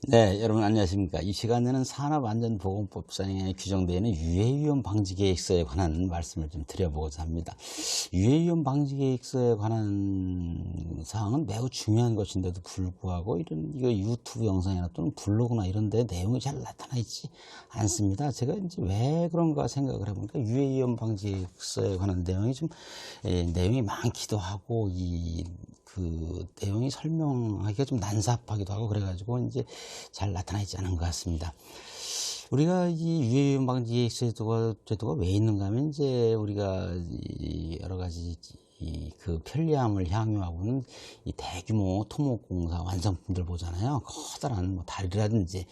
네, 여러분 안녕하십니까. 이 시간에는 산업안전보건법상에 규정되어 있는 유해위험 방지계획서에 관한 말씀을 좀 드려보고자 합니다. 유해위험 방지계획서에 관한 사항은 매우 중요한 것인데도 불구하고 이거 유튜브 영상이나 또는 블로그나 이런 데 내용이 잘 나타나 있지 않습니다. 제가 이제 왜 그런가 생각을 해보니까 유해위험 방지계획서에 관한 내용이 내용이 많기도 하고 그 내용이 설명하기가 좀 난삽하기도 하고 그래가지고 이제 잘 나타나 있지 않은 것 같습니다. 우리가 이 유해위험 방지 제도가 왜 있는가 하면 이제 우리가 여러 가지 그 편리함을 향유하고는 이 대규모 토목공사 완성품들 보잖아요. 커다란 뭐 다리라든지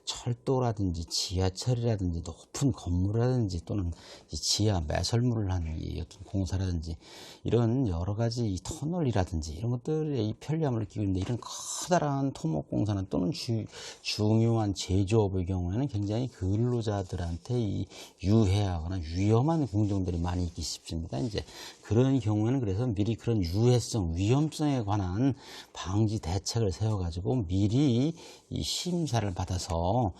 철도라든지 지하철이라든지 높은 건물이라든지 또는 이 지하 매설물을 하는 이 어떤 공사라든지 이런 여러 가지 이 터널이라든지 이런 것들의 이 편리함을 기울이는데 이런 커다란 토목공사는 또는 중요한 제조업의 경우에는 굉장히 근로자들한테 이 유해하거나 위험한 공정들이 많이 있기 쉽습니다. 이제 그런 경우에는 그래서 미리 그런 유해성, 위험성에 관한 방지 대책을 세워가지고 미리 이 심사를 받아서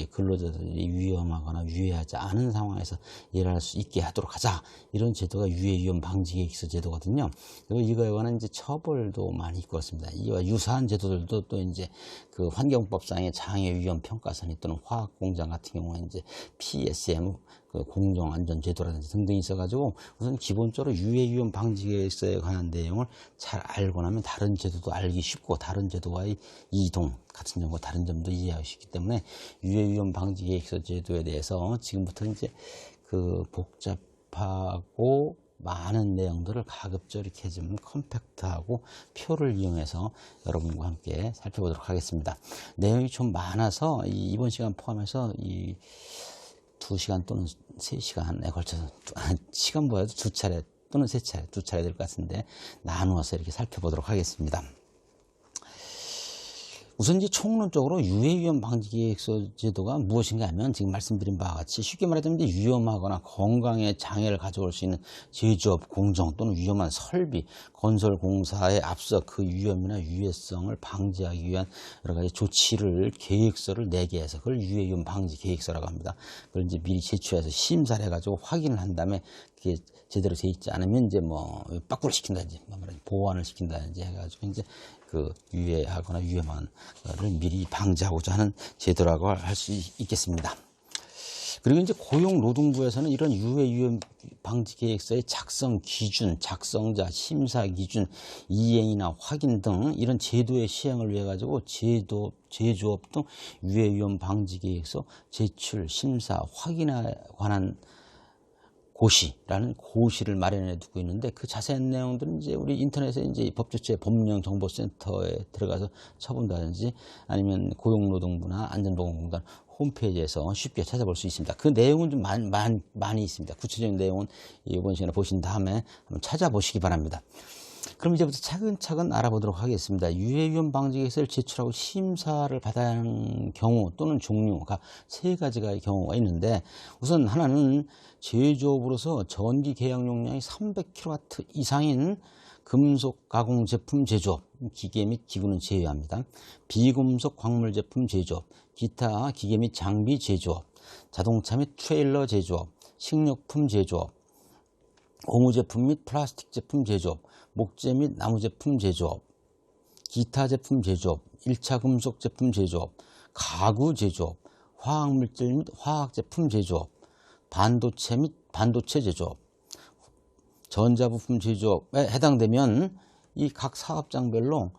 근로자들이 위험하거나 유해하지 않은 상황에서 일할 수 있게 하도록 하자. 이런 제도가 유해위험 방지계획서 제도거든요. 그리고 이거에 관한 이제 처벌도 많이 있고 그렇습니다. 이와 유사한 제도들도 또 이제 그 환경법상의 장애위험 평가선이 또는 화학공장 같은 경우에 이제 PSM 그 공정안전제도라든지 등등이 있어가지고 우선 기본적으로 유해위험 방지계획서에 관한 내용을 잘 알고 나면 다른 제도도 알기 쉽고 다른 제도와의 이동 같은 점과 다른 점도 이해할 수 있기 때문에 유해위험 방지계획서 제도에 대해서 지금부터 이제 그 복잡하고 많은 내용들을 가급적 이렇게 좀 컴팩트하고 표를 이용해서 여러분과 함께 살펴보도록 하겠습니다. 내용이 좀 많아서 이번 시간 포함해서 2시간 또는 3시간에 걸쳐서 시간보다도 2차례 또는 3차례, 2차례 될 것 같은데 나누어서 이렇게 살펴보도록 하겠습니다. 우선 이제 총론적으로 유해위험 방지계획서 제도가 무엇인가 하면 지금 말씀드린 바와 같이 쉽게 말하자면 이제 위험하거나 건강에 장애를 가져올 수 있는 제조업, 공정 또는 위험한 설비, 건설 공사에 앞서 그 위험이나 유해성을 방지하기 위한 여러 가지 조치를 계획서를 내게 해서 그걸 유해위험 방지계획서라고 합니다. 그걸 이제 미리 제출해서 심사를 해가지고 확인을 한 다음에 그게 제대로 돼 있지 않으면 이제 뭐 빠꾸를 시킨다든지 보완을 시킨다든지 해가지고 이제 그 유해하거나 위험한 거를 미리 방지하고자 하는 제도라고 할 수 있겠습니다. 그리고 이제 고용노동부에서는 이런 유해위험 방지 계획서의 작성 기준, 작성자, 심사 기준, 이행이나 확인 등 이런 제도의 시행을 위해 가지고 제조업 등 유해위험 방지 계획서 제출, 심사, 확인에 관한 고시라는 고시를 마련해 두고 있는데 그 자세한 내용들은 이제 우리 인터넷에 이제 법조체 법령정보센터에 들어가서 쳐본다든지 아니면 고용노동부나 안전보건공단 홈페이지에서 쉽게 찾아볼 수 있습니다. 그 내용은 좀 많이 있습니다. 구체적인 내용은 이번 시간에 보신 다음에 한번 찾아보시기 바랍니다. 그럼 이제부터 차근차근 알아보도록 하겠습니다. 유해위험 방지계획서를 제출하고 심사를 받아야 하는 경우 또는 종류가 3가지가 경우가 있는데 우선 하나는 제조업으로서 전기 계약 용량이 300kW 이상인 금속 가공 제품 제조업, 기계 및 기구는 제외합니다. 비금속 광물 제품 제조업, 기타 기계 및 장비 제조업, 자동차 및 트레일러 제조업, 식료품 제조업, 고무 제품 및 플라스틱 제품 제조업, 목재 및 나무 제품 제조업, 기타 제품 제조업, 1차 금속 제품 제조업, 가구 제조업, 화학물질 및 화학 제품 제조업, 반도체 및 반도체 제조업, 전자부품 제조업에 해당되면 이 각 사업장별로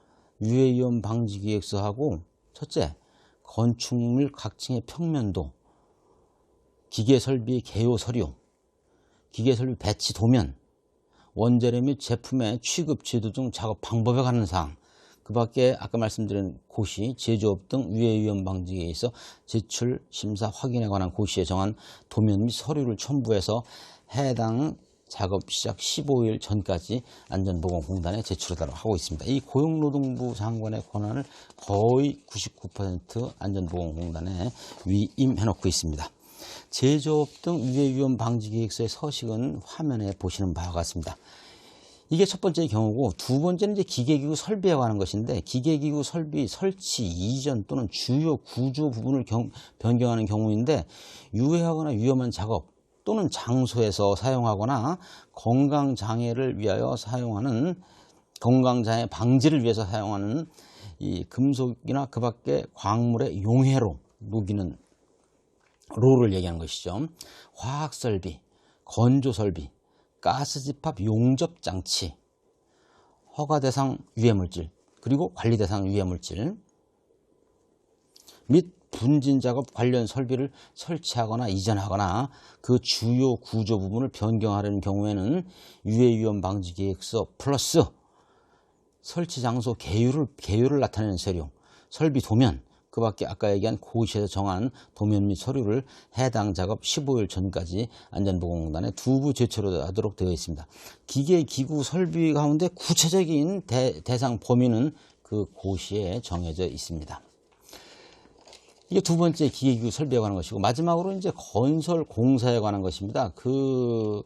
유해위험 방지 계획서하고 첫째, 건축물 각 층의 평면도, 기계설비 개요 서류, 기계설비 배치 도면, 원재료 및 제품의 취급, 제도 등 작업 방법에 관한 사항, 그 밖에 아까 말씀드린 고시, 제조업 등 유해위험 방지에 있어 제출, 심사, 확인에 관한 고시에 정한 도면 및 서류를 첨부해서 해당 작업 시작 15일 전까지 안전보건공단에 제출하도록 하고 있습니다. 이 고용노동부 장관의 권한을 거의 99% 안전보건공단에 위임해놓고 있습니다. 제조업 등 유해위험 방지 계획서의 서식은 화면에 보시는 바와 같습니다. 이게 첫 번째 경우고, 두 번째는 이제 기계기구 설비에 관한 것인데, 기계기구 설비 설치 이전 또는 주요 구조 부분을 변경하는 경우인데, 유해하거나 위험한 작업 또는 장소에서 사용하거나 건강장애를 위하여 사용하는, 건강장애 방지를 위해서 사용하는 이 금속이나 그 밖의 광물의 용해로 녹이는 로를 얘기하는 것이죠. 화학설비, 건조설비, 가스집합 용접장치, 허가대상 유해물질, 그리고 관리대상 유해물질 및 분진작업 관련 설비를 설치하거나 이전하거나 그 주요 구조 부분을 변경하려는 경우에는 유해위험 방지계획서 플러스 설치 장소 개요를 나타내는 서류, 설비 도면, 그 밖에 아까 얘기한 고시에서 정한 도면 및 서류를 해당 작업 15일 전까지 안전보건공단에 두부 제출하도록 되어 있습니다. 기계, 기구, 설비 가운데 구체적인 대상 범위는 그 고시에 정해져 있습니다. 이게 두 번째 기계기구 설비에 관한 것이고, 마지막으로 이제 건설 공사에 관한 것입니다. 그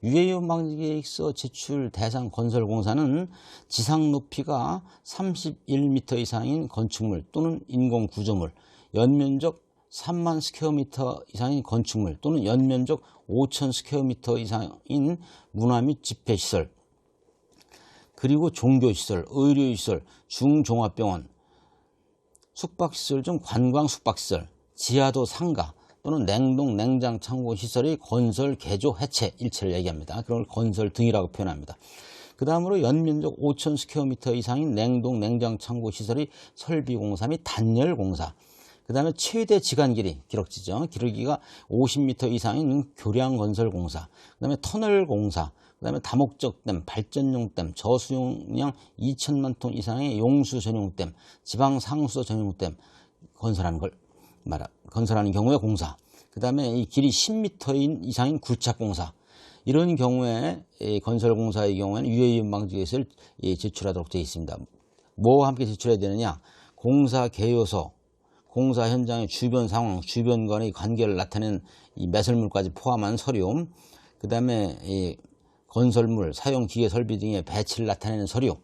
유해위험 방지계획서 제출 대상 건설 공사는 지상 높이가 31m 이상인 건축물 또는 인공 구조물, 연면적 3만 스퀘어미터 이상인 건축물 또는 연면적 5천 스퀘어미터 이상인 문화 및 집회시설, 그리고 종교시설, 의료시설, 중종합병원, 숙박시설 중 관광 숙박시설, 지하도 상가 또는 냉동, 냉장, 창고 시설의 건설, 개조, 해체, 일체를 얘기합니다. 그걸 건설 등이라고 표현합니다. 그 다음으로 연면적 5천 스퀘어미터 이상인 냉동, 냉장, 창고 시설의 설비 공사 및 단열 공사, 그 다음에 최대 지간 길이, 기록지죠. 기록기가 50m 이상인 교량 건설 공사, 그 다음에 터널 공사, 그 다음에 다목적 댐, 발전용 댐, 저수용량 2천만 톤 이상의 용수 전용 댐, 지방 상수도 전용 댐 건설하는 경우의 공사, 그 다음에 이 길이 10m 이상인 굴착 공사, 이런 경우에 건설 공사의 경우에는 유해위험 방지계획서를 제출하도록 되어 있습니다. 뭐와 함께 제출해야 되느냐? 공사 개요서, 공사 현장의 주변 상황, 주변과의 관계를 나타내는 이 매설물까지 포함한 서류, 그 다음에 이 건설물, 사용 기계 설비 등의 배치를 나타내는 서류,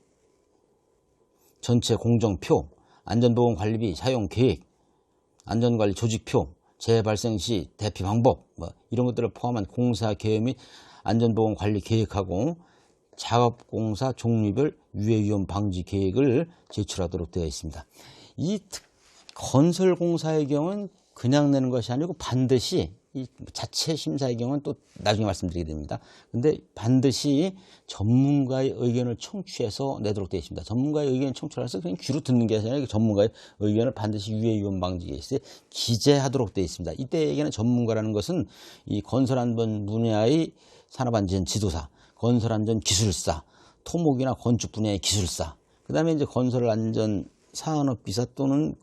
전체 공정표, 안전보건관리비 사용 계획, 안전관리 조직표, 재발생 시 대피 방법, 이런 것들을 포함한 공사 계획 및 안전보건관리 계획하고 작업공사 종류별 유해위험 방지 계획을 제출하도록 되어 있습니다. 이 건설공사의 경우는 그냥 내는 것이 아니고 반드시 이 자체 심사의 경우는 또 나중에 말씀드리게 됩니다. 근데 반드시 전문가의 의견을 청취해서 내도록 되어 있습니다. 전문가의 의견을 청취해서 그냥 귀로 듣는 게 아니라 전문가의 의견을 반드시 유해위험 방지계획서에 기재하도록 되어 있습니다. 이때 얘기하는 전문가라는 것은 이 건설안전 분야의 산업안전 지도사, 건설안전 기술사, 토목이나 건축 분야의 기술사, 그 다음에 이제 건설안전 산업기사 또는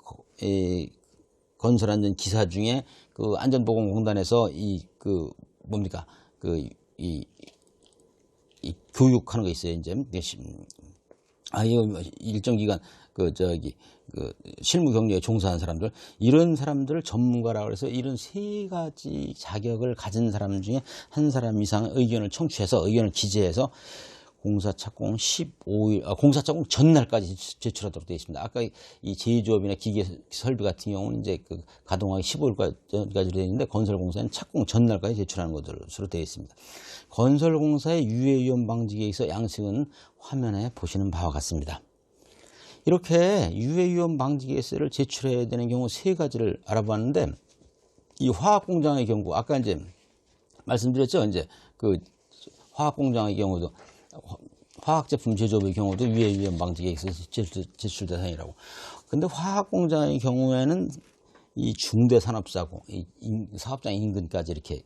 건설안전 기사 중에 그 안전보건공단에서 이 교육하는 거 있어요. 이제 이거 일정 기간 실무 경력에 종사하는 사람들, 이런 사람들을 전문가라고 해서 이런 세 가지 자격을 가진 사람 중에 한 사람 이상의 의견을 청취해서 의견을 기재해서 공사 착공 15일, 공사 착공 전날까지 제출하도록 되어 있습니다. 아까 이 제조업이나 기계 설비 같은 경우는 이제 그 가동하기 15일까지 되어 있는데, 건설공사는 착공 전날까지 제출하는 것으로 되어 있습니다. 건설공사의 유해위험 방지계획서 양식은 화면에 보시는 바와 같습니다. 이렇게 유해위험 방지계획서를 제출해야 되는 경우 세 가지를 알아봤는데, 이 화학공장의 경우, 아까 이제 말씀드렸죠. 이제 그 화학공장의 경우도, 화학제품 제조업의 경우도 유해위험 방지계획서 제출 대상이라고. 근데 화학공장의 경우에는 이 중대산업사고, 이 사업장 인근까지 이렇게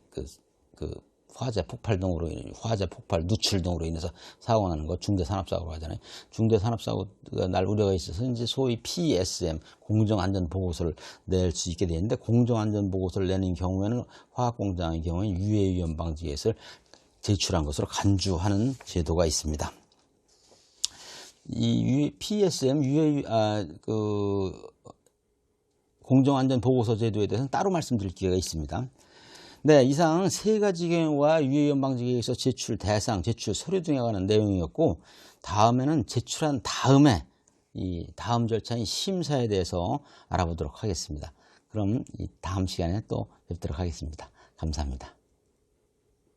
화재 폭발 등으로, 화재 폭발 누출 등으로 인해서 사고가 나는 거 중대산업사고로 하잖아요. 중대산업사고가 날 우려가 있어서 이제 소위 PSM, 공정안전보고서를 낼 수 있게 되는데, 공정안전보고서를 내는 경우에는 화학공장의 경우에는 유해위험 방지계획서를 제출한 것으로 간주하는 제도가 있습니다. 이 PSM 공정안전보고서 제도에 대해서는 따로 말씀드릴 기회가 있습니다. 네, 이상 세 가지 경우와 유해이온 방지 계획서 제출 대상, 제출 서류 등에 관한 내용이었고, 다음에는 제출한 다음에 이 다음 절차인 심사에 대해서 알아보도록 하겠습니다. 그럼 이 다음 시간에 또 뵙도록 하겠습니다. 감사합니다.